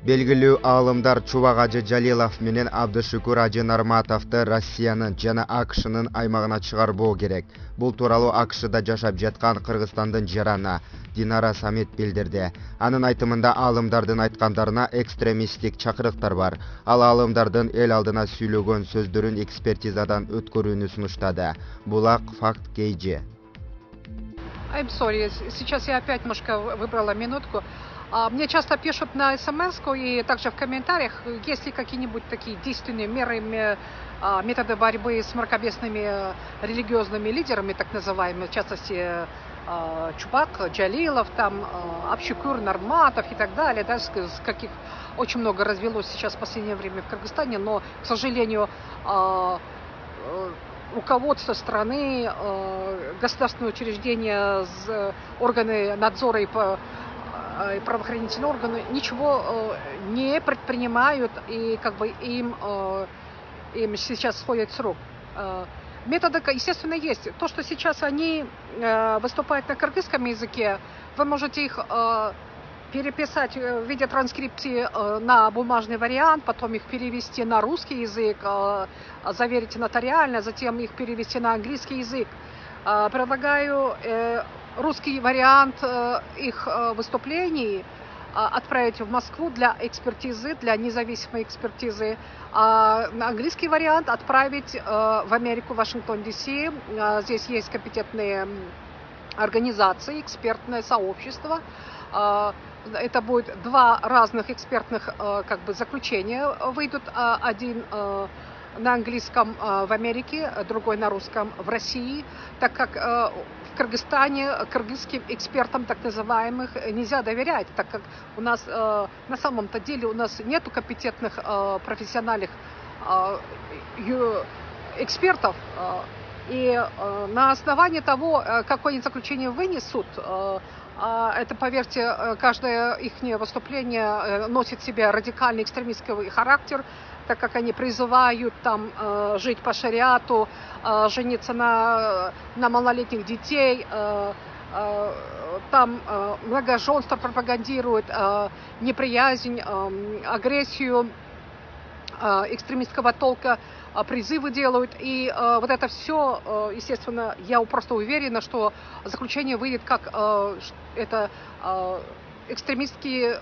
Белгилүү аалымдар Чубак Ажы Жалилов менен Абдышүкүр Ажы Нарматовду Россиянын жана АКШнын аймагына чыгарбоо керек. Бул тууралуу АКШда жашап жаткан Кыргызстандын жарана Динара Самет билдирди. Анын айтымында аалымдардын айткандарына экстремисттик чакырыктар бар. Ал аалымдардын эл алдына сүйлөгөн сөздөрүн экспертизадан өткөрүүнү сунуштады. Булак факт KG. I'm sorry, сейчас я опять немножко выбрала минутку. Мне часто пишут на смс-ку и также в комментариях, есть ли какие-нибудь такие действенные меры, методы борьбы с мракобесными религиозными лидерами, так называемыми, в частности, Чубак, Джалилов, там, Абдышүкүр, Нарматов и так далее, да, с каких очень много развелось сейчас в последнее время в Кыргызстане, но, к сожалению, руководство страны, государственные учреждения, органы надзора и правоохранительные органы ничего не предпринимают, и как бы им сейчас сходит срок. Методы, естественно, есть. То, что сейчас они выступают на кыргызском языке, вы можете их переписать в виде транскрипции на бумажный вариант, потом их перевести на русский язык, заверить нотариально, затем их перевести на английский язык. Предлагаю русский вариант их выступлений отправить в Москву для экспертизы, для независимой экспертизы, а английский вариант отправить в Америку, в Вашингтон, Д.С. Здесь есть компетентные организации, экспертное сообщество. Это будет два разных экспертных как бы заключения выйдут, один на английском в Америке, другой на русском в России, так как в Кыргызстане кыргызским экспертам так называемых нельзя доверять, так как у нас на самом-то деле у нас нету компетентных профессиональных экспертов, и на основании того, какое они заключение вынесут, это, поверьте, каждое их выступление носит в себе радикальный экстремистский характер, так как они призывают там жить по шариату, жениться на малолетних детей, там многоженство пропагандируют, неприязнь, агрессию экстремистского толка, призывы делают. И вот это все, естественно, я просто уверена, что заключение выйдет как это экстремистские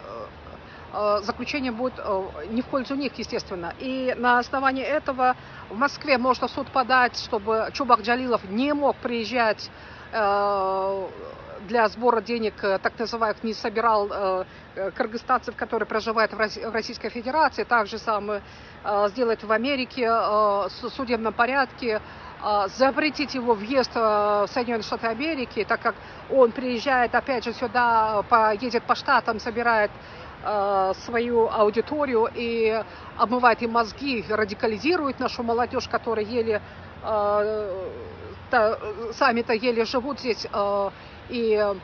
заключения будут не в пользу них, естественно. И на основании этого в Москве можно в суд подать, чтобы Чубак Джалилов не мог приезжать для сбора денег, так называемых, не собирал кыргызстанцев, которые проживают в Российской Федерации. Также самое сделать в Америке в судебном порядке, запретить его въезд в Соединенные Штаты Америки, так как он приезжает опять же сюда, едет по штатам, собирает свою аудиторию и обмывает им мозги, радикализирует нашу молодежь, которая еле сами-то еле живут здесь, и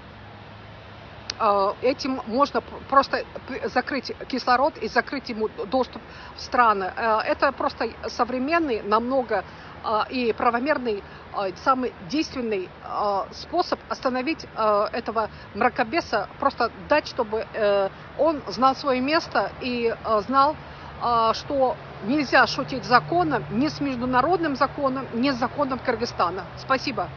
этим можно просто закрыть кислород и закрыть ему доступ в страны. Это просто современный, намного и правомерный, самый действенный способ остановить этого мракобеса, просто дать, чтобы он знал свое место и знал, что нельзя шутить законом, ни с международным законом, ни с законом Кыргызстана. Спасибо.